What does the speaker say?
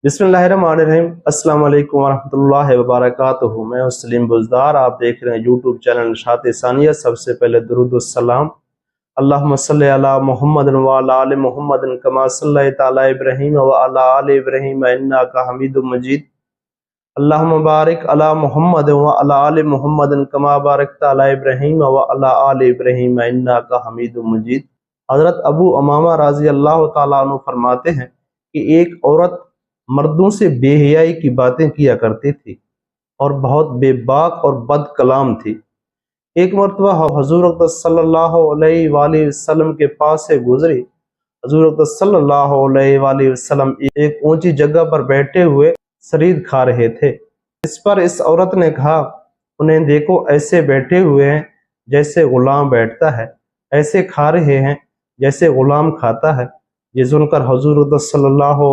बिस्मिल्लाहिर्रहमानिर्रहीम। अस्सलाम वालेकुम वरहमतुल्लाहि वबरकातुहू। मैं सलीम बुज़दार, आप देख रहे हैं यूट्यूब चैनल नशात सानिया। सबसे पहले दुरूद सलाम अल्लाहुम्मा सल्लि अला मुहम्मदिन व अला आलि मुहम्मदिन कमा सल्लैता अला इब्राहीम व अला आलि इब्राहीम इन्नका हमीदुम मजीद। अल्लाहुम्मा बारिक अला मुहम्मदिन व अला आलि मुहम्मदिन कमा बारकता अला इब्राहीम व अला आलि इब्राहीम इन्नका हमीदुम मजीद। हज़रत अबू उमामा रज़ी अल्लाह तआला अन्हु फरमाते हैं कि एक औरत मर्दों से बेहयाई की बातें किया करती थी और बहुत बेबाक और बद कलाम थी। एक मरतबा हुज़ूर अक़दस सल्लल्लाहु अलैहि वसल्लम के पास से गुजरी। हुज़ूर अक़दस सल्लल्लाहु अलैहि वसल्लम एक ऊंची जगह पर बैठे हुए सरीद खा रहे थे। इस पर इस औरत ने कहा, उन्हें देखो, ऐसे बैठे हुए हैं जैसे गुलाम बैठता है, ऐसे खा रहे हैं जैसे गुलाम खाता है। ये सुनकर हुज़ूर अक़दस सल्लल्लाहु